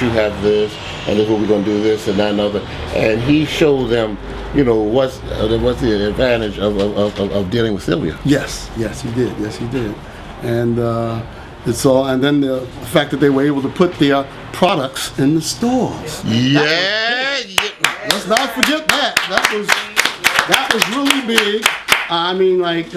you have this, and this is what we're going to do, this and that and other. And he showed them, you know, what's the advantage of dealing with Sylvia. Yes, he did. And it's all, and then the fact that they were able to put their products in the stores. Let's not forget that. That was really big. I mean, like,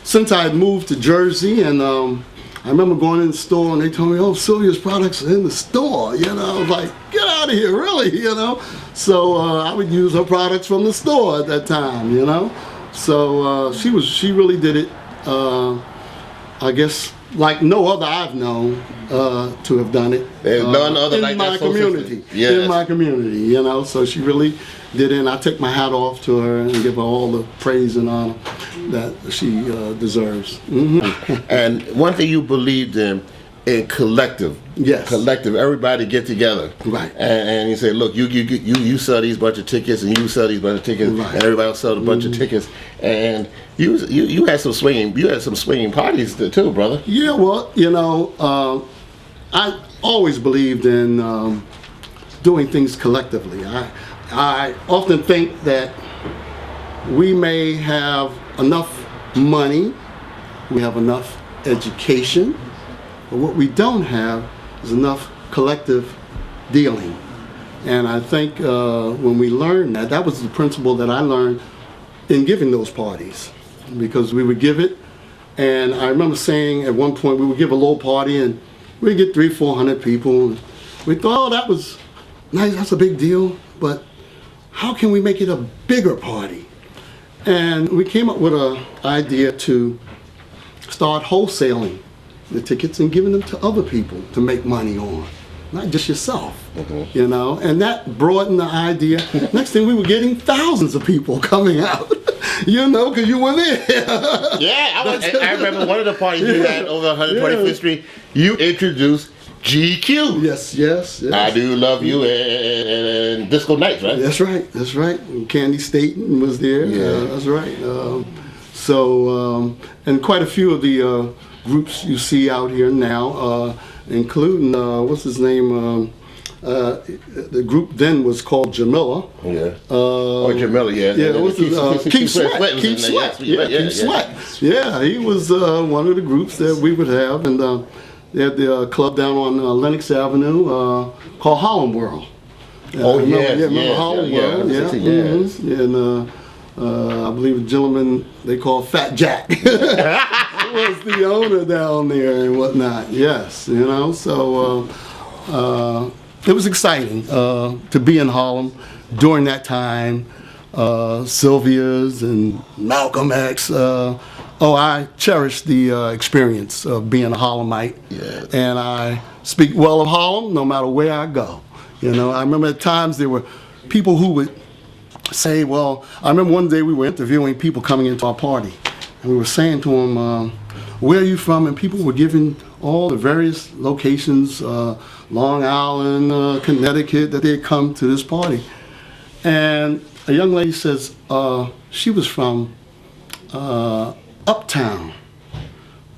since I had moved to Jersey, and I remember going in the store and they told me, oh, Sylvia's products are in the store, you know. I was like, get out of here, really, you know. So I would use her products from the store at that time, you know. So she really did it, I guess, like no other I've known to have done it. There's none other in like my that community. Yes. In my community, you know. So she really did it, and I take my hat off to her and give her all the praise and honor that she deserves. Mm-hmm. And one thing you believed in collective. Yes. Collective. Everybody get together. Right. And you say, look, you sell these bunch of tickets, and you sell these bunch of tickets, right. and everybody else sell a bunch of tickets. And you had some swinging parties too, brother. Yeah. Well, you know, I always believed in doing things collectively. I often think that we may have enough money, we have enough education, but what we don't have is enough collective dealing. And I think when we learned that was the principle that I learned in giving those parties, because we would give it, and I remember saying at one point we would give a little party and we'd get 300-400 people. We thought, oh, that was nice, that's a big deal, but how can we make it a bigger party? And we came up with an idea to start wholesaling the tickets and giving them to other people to make money on, not just yourself, you know. And that broadened the idea. Next thing, we were getting thousands of people coming out, you know, because you were there. Yeah, I remember one of the parties you had over 125th Street. You introduced GQ. Yes. I Do Love You and Disco Nights, right? That's right. And Candy Staten was there. Yeah. That's right. And quite a few of the groups you see out here now, including, what's his name? The group then was called Jamila. Yeah. Jamila, yeah. Yeah, what's his, Keith Sweat. Keith Sweat. Yeah, he was one of the groups that we would have, and they had the club down on Lenox Avenue called Harlem World. Remember Harlem World? Yeah. Mm-hmm. And I believe a gentleman they called Fat Jack was the owner down there and whatnot. Yes, you know. So it was exciting to be in Harlem during that time. Sylvia's and Malcolm X. I cherish the experience of being a Harlemite, and I speak well of Harlem no matter where I go. You know, I remember at times there were people who would say, well, I remember one day we were interviewing people coming into our party, and we were saying to them, where are you from? And people were giving all the various locations, Long Island, Connecticut, that they had come to this party. And a young lady says she was from Uptown.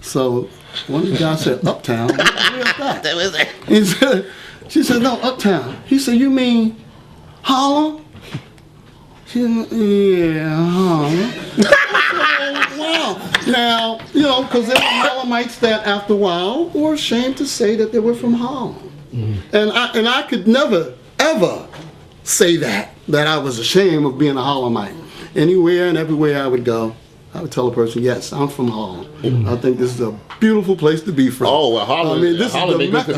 So one of the guys said, Uptown? Where's that? She said, no, Uptown. He said, you mean Harlem? She said, yeah, Harlem. Wow. Now, you know, because there were Harlemites that after a while were ashamed to say that they were from Harlem. And I could never, ever say that I was ashamed of being a Harlemite. Anywhere and everywhere I would go, I would tell a person, yes, I'm from Harlem. I think this is a beautiful place to be from. Oh, well, Harlem, this Harlem is the Mecca.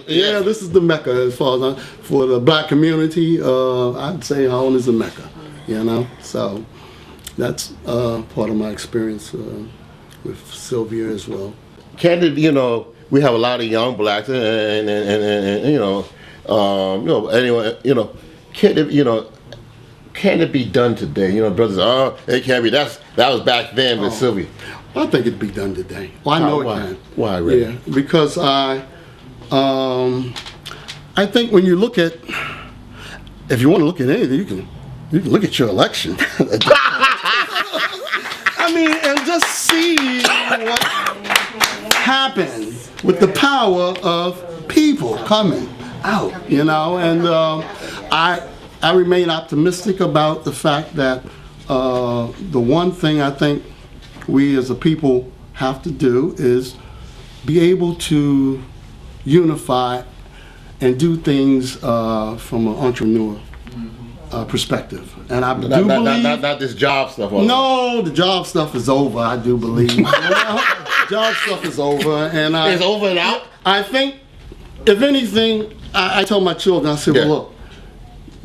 Yeah, this is the Mecca as far as for the black community. I'd say Harlem is the Mecca, you know. So that's part of my experience with Sylvia as well. Candid, you know, we have a lot of young blacks, and anyway, you know, can it be done today? You know, brothers, it can't be. That was back then with Sylvia. I think it'd be done today. Well, I know it can. Why, really? Yeah, because I think when you look at, if you want to look at anything, you can look at your election. I mean, and just see what happened with the power of people coming out, you know, and I remain optimistic about the fact that the one thing I think we as a people have to do is be able to unify and do things from an entrepreneur perspective. And I do believe... Not this job stuff. No, the job stuff is over, I do believe. Job stuff is over. And it's over and out? I think, if anything, I tell my children, I say, well, look,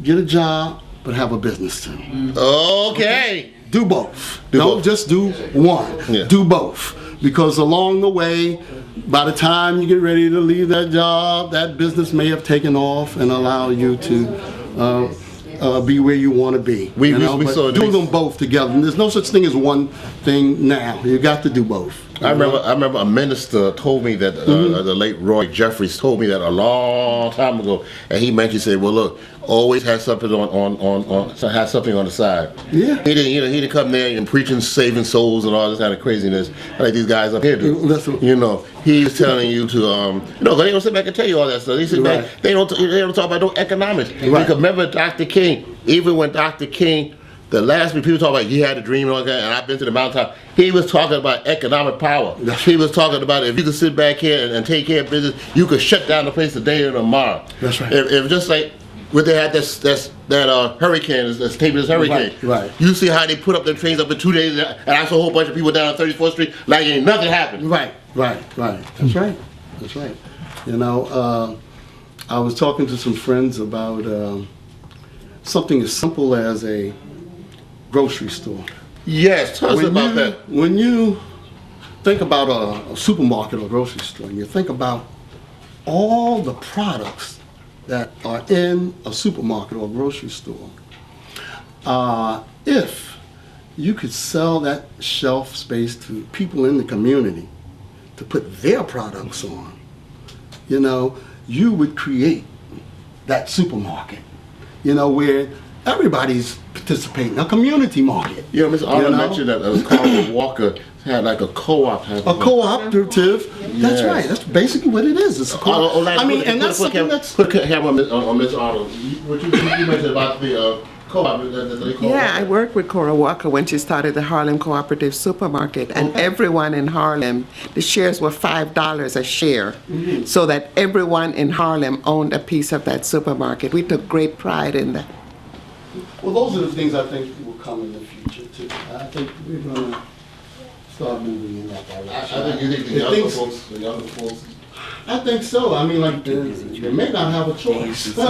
get a job, but have a business too. Okay. Do both. Don't just do one. Yeah. Do both. Because along the way, by the time you get ready to leave that job, that business may have taken off and allow you to be where you want to be. We do them both together. And there's no such thing as one thing now. You got to do both. I remember a minister told me that the late Roy Jeffries told me that a long time ago, and he mentioned, said, "Well, look, always have something have something on the side." Yeah. He didn't come there and preaching saving souls and all this kind of craziness like these guys up here do. You know, he's telling you to they don't sit back and tell you all that stuff. They sit back, they don't talk about no economics. Right. Because remember Dr. King, even when Dr. King, the last week people talk about he had a dream and all that, and I've been to the mountaintop. He was talking about economic power. He was talking about if you could sit back here and take care of business, you could shut down the place today or tomorrow. That's right. If just like when they had that hurricane, that's taping this hurricane. Right. You see how they put up their trains up in 2 days, and I saw a whole bunch of people down on 34th Street like ain't nothing happened. Right. That's right. You know, I was talking to some friends about something as simple as a grocery store. Yes, tell us about that. When you think about a supermarket or grocery store, and you think about all the products that are in a supermarket or grocery store, if you could sell that shelf space to people in the community to put their products on, you know, you would create that supermarket, you know, where everybody's participating, a community market. Yeah, Mr. Arnold mentioned that Carl Walker had like a co-op. A cooperative. That's right. That's basically what it is. It's a co-op. I mean, and that's something that's... Put a camera on Miss Arnold. What you mentioned about the co-op. Yeah, I worked with Cora Walker when she started the Harlem Cooperative Supermarket, and everyone in Harlem, the shares were $5 a share, so that everyone in Harlem owned a piece of that supermarket. We took great pride in that. Well, those are the things I think will come in the future, too. I think we're going to start moving in that direction. I think you think the younger folks... I think so. I mean, like, you may not have a choice. You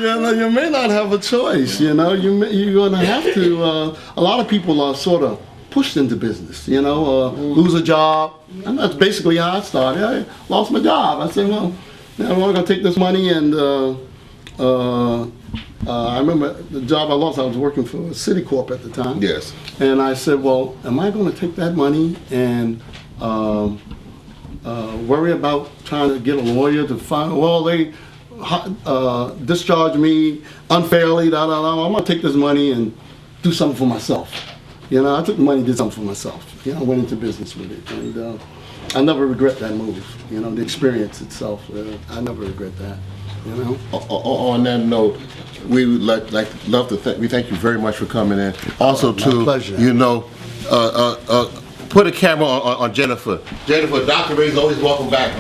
know, you may not have a choice, you know. You're going to have to... a lot of people are sort of pushed into business, you know, lose a job. And that's basically how I started. I lost my job. I said, well, I'm going to take this money and... I remember the job I lost, I was working for Citicorp at the time. Yes. And I said, well, am I going to take that money and worry about trying to get a lawyer to find, well, they discharged me unfairly, I'm going to take this money and do something for myself. You know, I took the money and did something for myself. You know, I went into business with it. And I never regret that move. You know, the experience itself, I never regret that. You know? On that note, we would love to we thank you very much for coming in. Also, pleasure. You know, put a camera on Jennifer. Jennifer, Dr. Ray's always welcome back.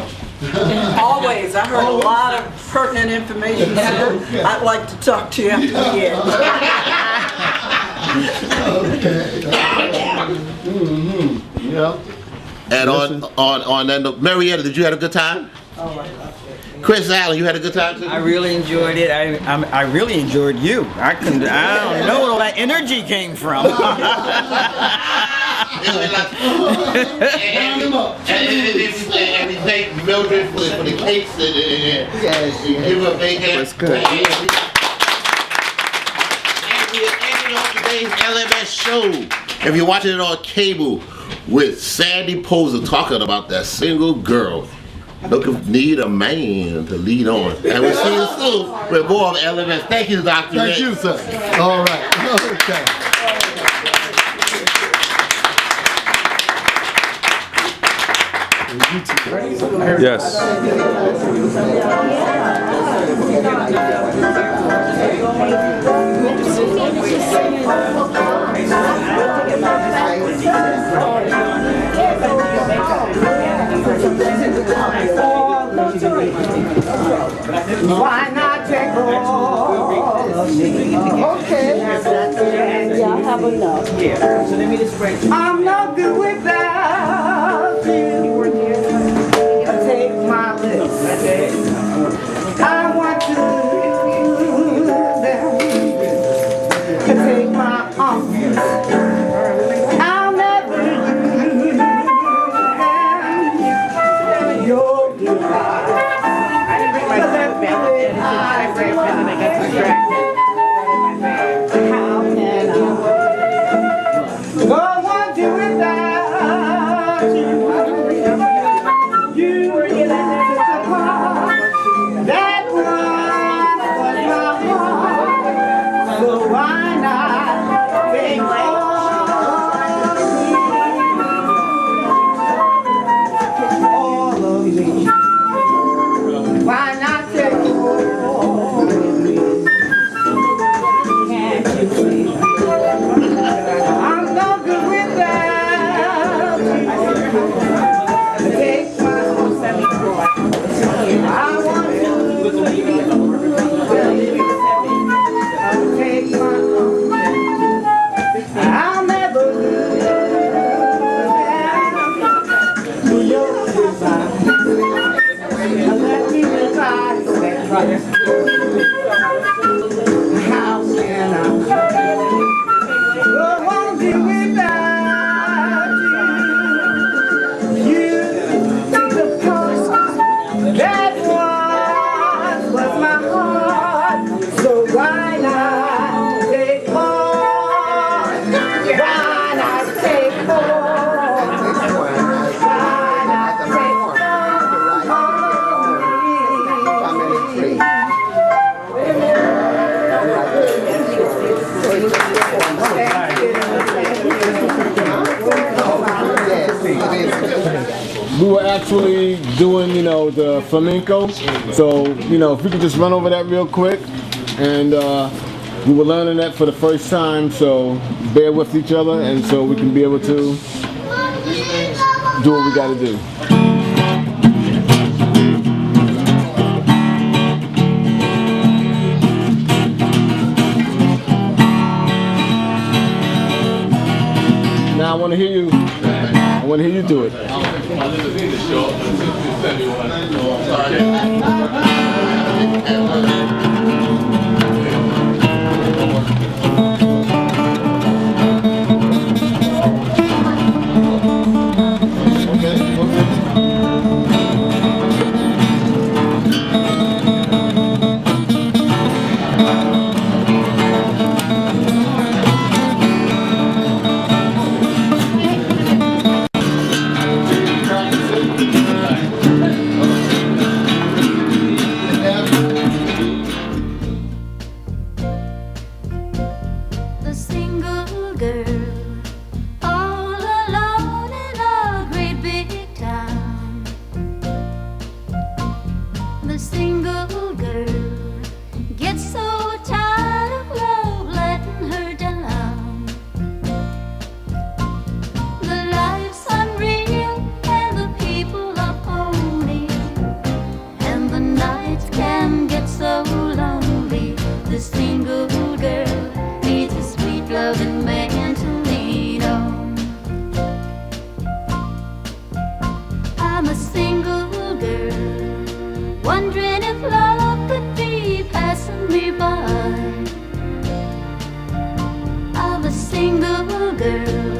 Always. I heard a lot of pertinent information, so I'd like to talk to you after the end. Okay. Yeah. And on that note, Marietta, did you have a good time? Oh my God. Chris Allen, you had a good time too? I really enjoyed it. I really enjoyed you. I don't know where all that energy came from. And we thank Mildred for the cakes and give her a big hand. That's good. And we are ending off today's LMS show. If you're watching it on cable with Sandy Poser talking about that single girl. Need a man to lead on. And we'll see you soon with more of LMS. Thank you, Dr. Thank you, sir. All right. Okay. Yes. Why not take all of me? Okay. Yeah, I have enough. Yeah. So let me just break. I'm no good without you. Take my lips. I want to lose them. Take my arms. I'll never lose them. Your goodbye. We were actually doing, the flamenco. So, if we could just run over that real quick. And we were learning that for the first time, so bear with each other, and so we can be able to do what we got to do. Now I want to hear you. I want to hear you do it. Single girl